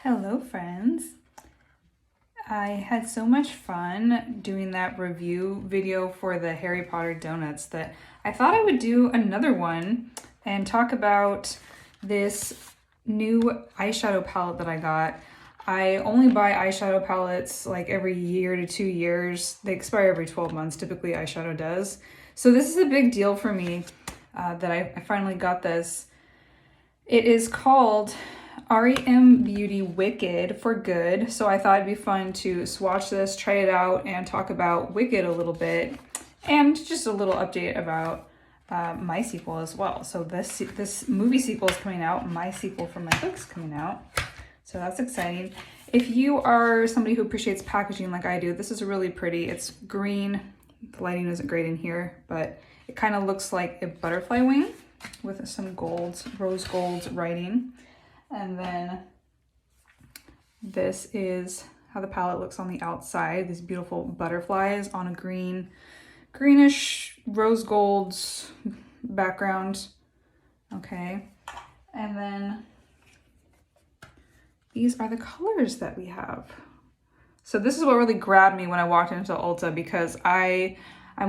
Hello friends! I had so much fun doing that review video for the Harry Potter donuts that I thought I would do another one and talk about this new eyeshadow palette that I got. I only buy eyeshadow palettes like every year to 2 years. They expire every 12 months, typically eyeshadow does. So this is a big deal for me that I finally got this. It is called REM Beauty Wicked for Good. So I thought it'd be fun to swatch this, try it out, and talk about Wicked a little bit, and just a little update about my sequel as well. So this movie sequel is coming out, my sequel for my book's coming out. So that's exciting. If you are somebody who appreciates packaging like I do, this is really pretty. It's green. The lighting isn't great in here, but it kind of looks like a butterfly wing with some golds, rose gold writing. And then this is how the palette looks on the outside. These beautiful butterflies on a greenish rose gold background. Okay. And then these are the colors that we have. So this is what really grabbed me when I walked into Ulta, because I'm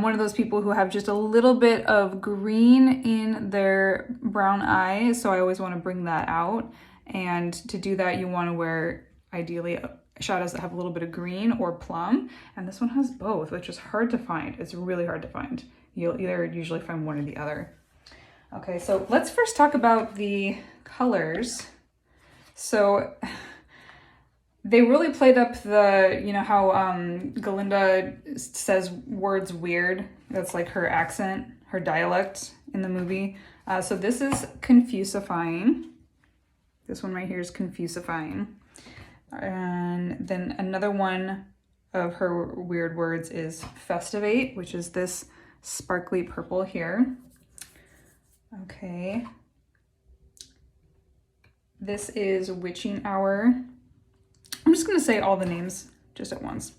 one of those people who have just a little bit of green in their brown eyes, so I always want to bring that out. And to do that, you want to wear, ideally, shadows that have a little bit of green or plum. And this one has both, which is hard to find. It's really hard to find. You'll either usually find one or the other. Okay, so let's first talk about the colors. So they really played up the, you know how Galinda says words weird. That's like her accent, her dialect in the movie. So this is confusifying. This one right here is confusifying. And then another one of her weird words is festivate, which is this sparkly purple here. Okay. This is witching hour. I'm just going to say all the names just at once.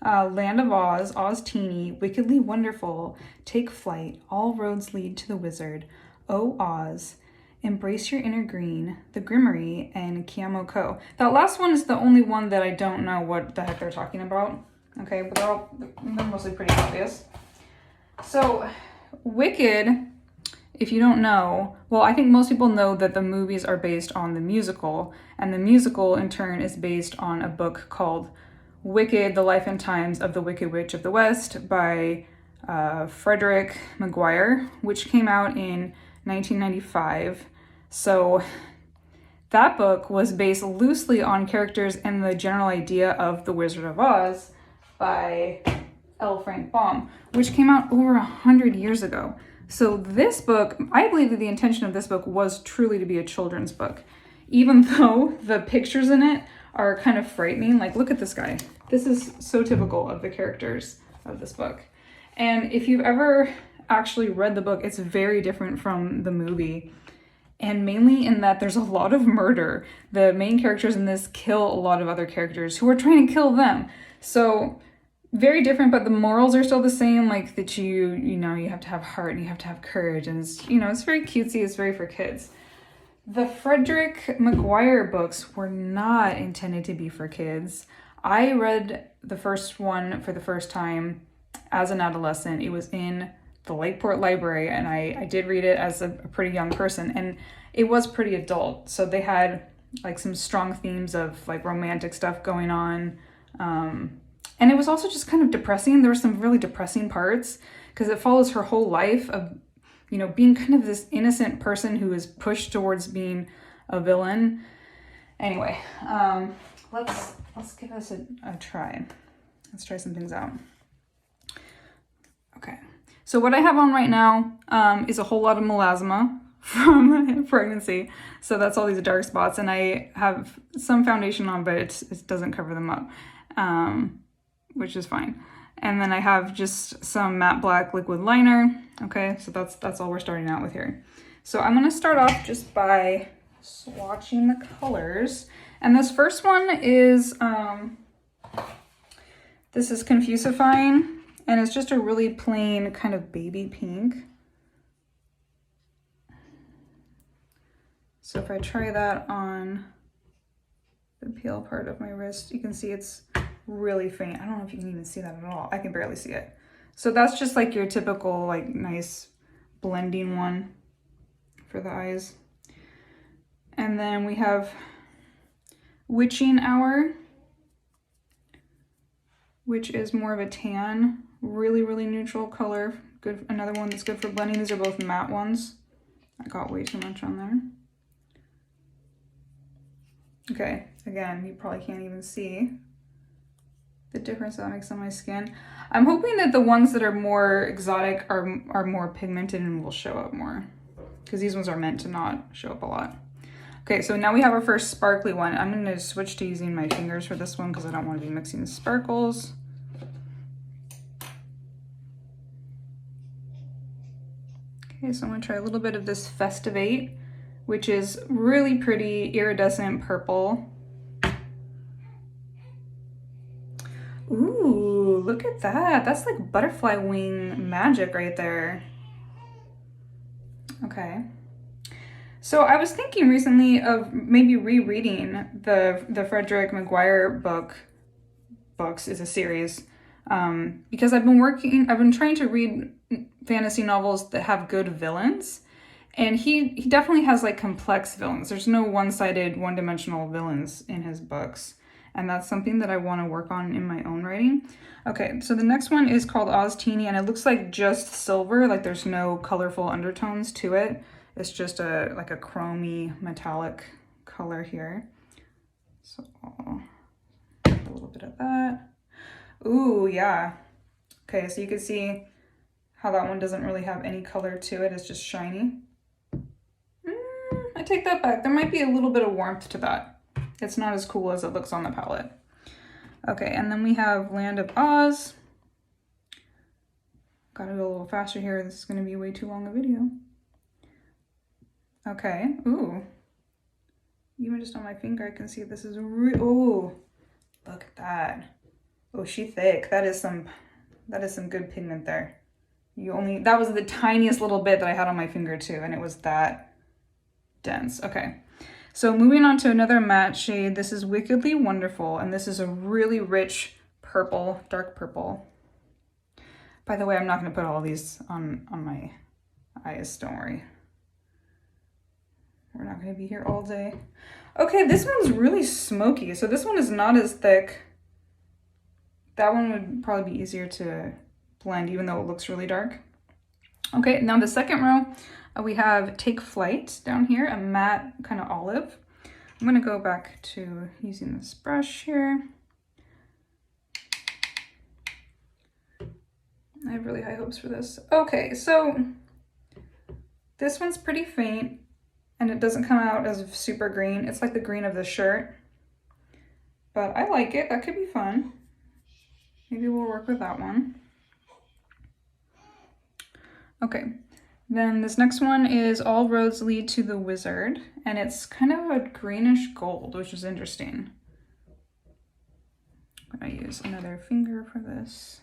Land of Oz, Oz Teeny, Wickedly Wonderful, Take Flight, All Roads Lead to the Wizard, Oh Oz, Embrace Your Inner Green, The Grimmery, and Kiamo Co. That last one is the only one that I don't know what the heck they're talking about. Okay, but they're mostly pretty obvious. So, Wicked, if you don't know, well, I think most people know that the movies are based on the musical, and the musical in turn is based on a book called Wicked, The Life and Times of the Wicked Witch of the West by Frederick Maguire, which came out in 1995. So that book was based loosely on characters and the general idea of The Wizard of Oz by L. Frank Baum, which came out over 100 years ago. So this book, I believe that the intention of this book was truly to be a children's book, even though the pictures in it are kind of frightening. Like, look at this guy. This is so typical of the characters of this book. And if you've ever actually read the book, it's very different from the movie. And mainly in that there's a lot of murder. The main characters in this kill a lot of other characters who are trying to kill them. So very different, but the morals are still the same, like that you have to have heart and you have to have courage, and it's very cutesy, it's very for kids. The Frederick Maguire books were not intended to be for kids. I read the first one for the first time as an adolescent. It was in the Lakeport Library, and I did read it as a pretty young person, and it was pretty adult. So they had like some strong themes of like romantic stuff going on. And it was also just kind of depressing. There were some really depressing parts because it follows her whole life of, being kind of this innocent person who is pushed towards being a villain. Anyway, let's give this a try. Let's try some things out. Okay. So what I have on right now is a whole lot of melasma from pregnancy. So that's all these dark spots. And I have some foundation on, but it doesn't cover them up. Which is fine. And then I have just some matte black liquid liner. Okay, so that's all we're starting out with here. So I'm gonna start off just by swatching the colors. And this first one is, this is Confusifying, and it's just a really plain kind of baby pink. So if I try that on the pale part of my wrist. You can see it's really faint. I don't know if you can even see that at all. I can barely see it. So that's just like your typical like nice blending one for the eyes. And then we have Witching Hour, which is more of a tan, really neutral color. Good, another one that's good for blending. These are both matte ones. I got way too much on there. Okay, again, you probably can't even see the difference that makes on my skin. I'm hoping that the ones that are more exotic are more pigmented and will show up more, because these ones are meant to not show up a lot. Okay, so now we have our first sparkly one. I'm going to switch to using my fingers for this one because I don't want to be mixing sparkles. Okay, so I'm going to try a little bit of this Festivate, which is really pretty iridescent purple. Ooh, look at that. That's like butterfly wing magic right there. Okay. So I was thinking recently of maybe rereading the Frederick Maguire books is a series, because I've been trying to read fantasy novels that have good villains, and he definitely has like complex villains. There's no one-sided, one-dimensional villains in his books, and that's something that I want to work on in my own writing. Okay, so the next one is called Oz Teeny, and it looks like just silver, like there's no colorful undertones to it. It's just like a chromy metallic color here. So I'll add a little bit of that. Ooh, yeah. Okay, so you can see how that one doesn't really have any color to it. It's just shiny. I take that back. There might be a little bit of warmth to that. It's not as cool as it looks on the palette. Okay, and then we have Land of Oz. Gotta go a little faster here. This is gonna be way too long a video. Okay, ooh. Even just on my finger, I can see this is ooh, look at that. Oh, she thick. That is some good pigment there. That was the tiniest little bit that I had on my finger too, and it was that dense. Okay, so moving on to another matte shade. This is Wickedly Wonderful, and this is a really rich purple, dark purple. By the way, I'm not gonna put all these on my eyes, don't worry. We're not gonna be here all day. Okay, this one's really smoky. So this one is not as thick. That one would probably be easier to blend, even though it looks really dark. Okay, now the second row, we have Take Flight down here, a matte kind of olive. I'm gonna go back to using this brush here. I have really high hopes for this. Okay, so this one's pretty faint, and it doesn't come out as super green. It's like the green of the shirt, but I like it. That could be fun. Maybe we'll work with that one. Okay, then this next one is All Roads Lead to the Wizard, and it's kind of a greenish gold, which is interesting. I'm gonna use another finger for this.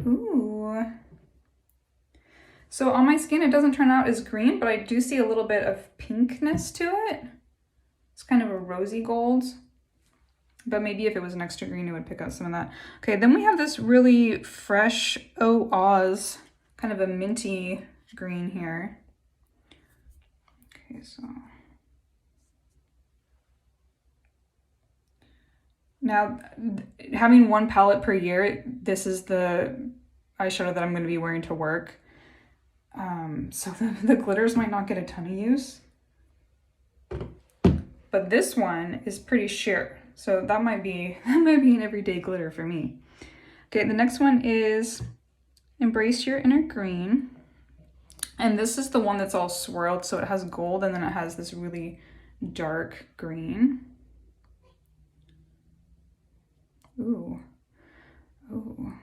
Ooh. So on my skin, it doesn't turn out as green, but I do see a little bit of pinkness to it. It's kind of a rosy gold, but maybe if it was next to green, it would pick up some of that. Okay, then we have this really fresh Oh Oz, kind of a minty green here. Okay, so. Now, having one palette per year, this is the eyeshadow that I'm going to be wearing to work. So the glitters might not get a ton of use. But this one is pretty sheer. So that might be an everyday glitter for me. Okay, the next one is Embrace Your Inner Green. And this is the one that's all swirled. So it has gold and then it has this really dark green. Ooh. Ooh.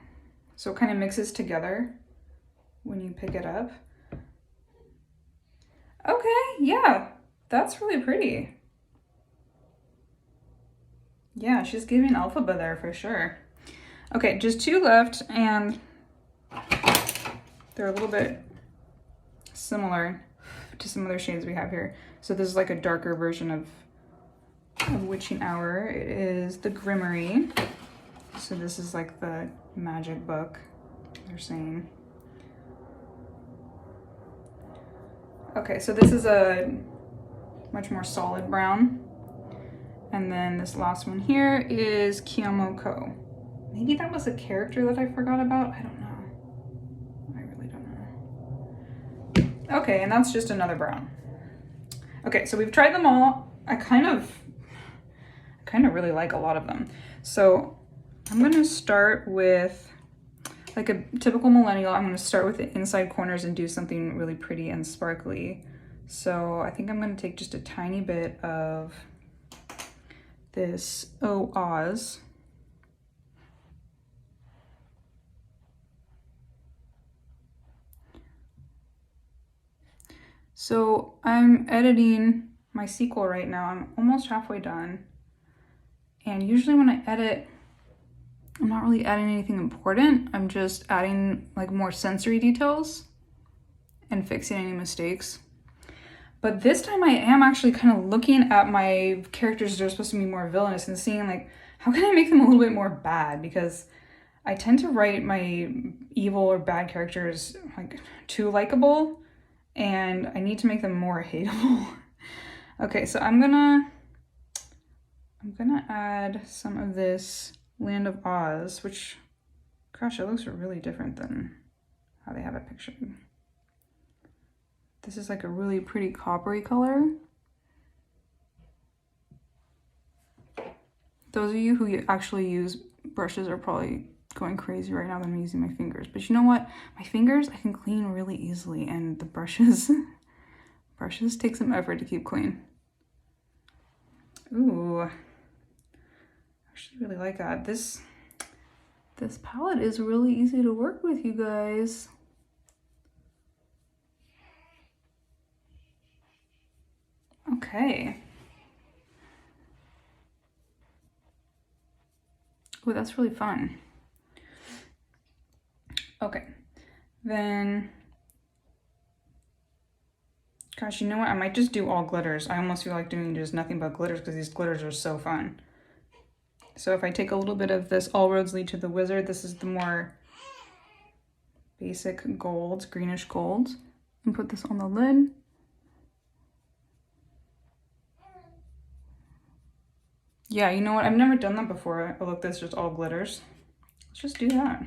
So it kind of mixes together when you pick it up. Okay, yeah, that's really pretty. Yeah, she's giving Alphaba there for sure. Okay, just two left, and they're a little bit similar to some other shades we have here. So this is like a darker version of Witching Hour. It is the Grimoire. So this is like the magic book, they're saying. Okay, so this is a much more solid brown. And then this last one here is Kyomoko. Maybe that was a character that I forgot about. I don't know. I really don't know. Okay, and that's just another brown. Okay, so we've tried them all. I kind of really like a lot of them. So I'm gonna start with, like a typical millennial, I'm gonna start with the inside corners and do something really pretty and sparkly. So I think I'm gonna take just a tiny bit of this Oh Oz. So I'm editing my sequel right now. I'm almost halfway done. And usually when I edit, I'm not really adding anything important. I'm just adding like more sensory details and fixing any mistakes. But this time I am actually kind of looking at my characters that are supposed to be more villainous and seeing like, how can I make them a little bit more bad? Because I tend to write my evil or bad characters like too likable, and I need to make them more hateable. Okay, so I'm gonna add some of this Land of Oz, which, gosh, it looks really different than how they have it pictured. This is like a really pretty coppery color. Those of you who actually use brushes are probably going crazy right now that I'm using my fingers. But you know what? My fingers I can clean really easily, and the brushes take some effort to keep clean. Ooh, I actually really like that. This palette is really easy to work with, you guys. Okay. Oh, that's really fun. Okay, then, gosh, you know what? I might just do all glitters. I almost feel like doing just nothing but glitters because these glitters are so fun. So if I take a little bit of this All Roads Lead to the Wizard, this is the more basic gold, greenish gold, and put this on the lid. Yeah, you know what? I've never done that before. Oh, look, that's just all glitters. Let's just do that.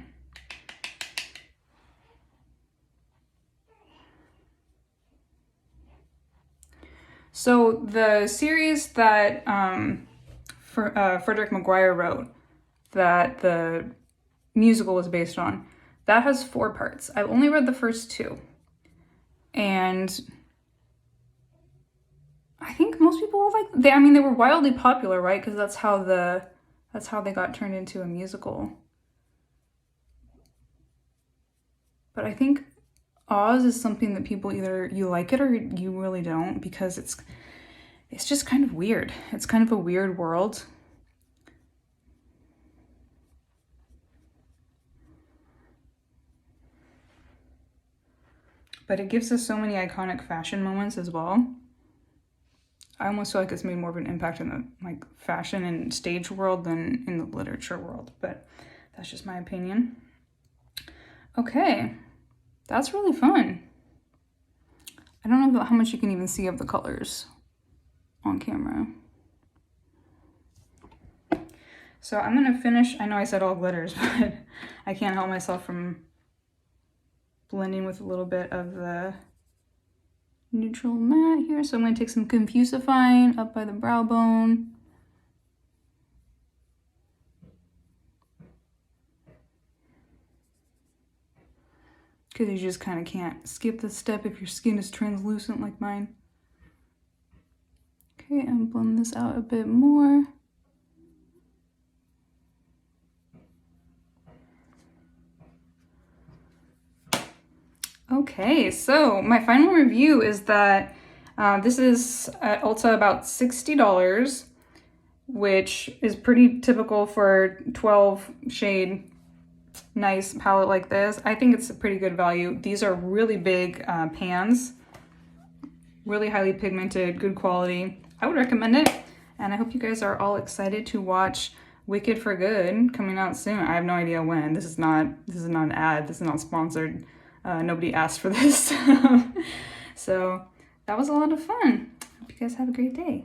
So the series that Frederick Maguire wrote, that the musical was based on, that has 4 parts. I've only read the first 2. And I think most people like, I mean, they were wildly popular, right? Because that's how they got turned into a musical. But I think Oz is something that people either you like it or you really don't, because it's just kind of weird. It's kind of a weird world. But it gives us so many iconic fashion moments as well. I almost feel like it's made more of an impact in the like fashion and stage world than in the literature world, but that's just my opinion. Okay, that's really fun. I don't know how much you can even see of the colors on camera. So I'm gonna finish, I know I said all glitters, but I can't help myself from blending with a little bit of the neutral matte here. So I'm going to take some Confusifying up by the brow bone. Because you just kind of can't skip this step if your skin is translucent like mine. Okay, and blend this out a bit more. Okay, so my final review is that this is at Ulta about $60, which is pretty typical for 12 shade nice palette like this, I think it's a pretty good value. These are really big pans, really highly pigmented, good quality. I would recommend it, and I hope you guys are all excited to watch Wicked for Good coming out soon. I have no idea when. This is not an ad. This is not sponsored. Nobody asked for this. So that was a lot of fun. Hope you guys have a great day.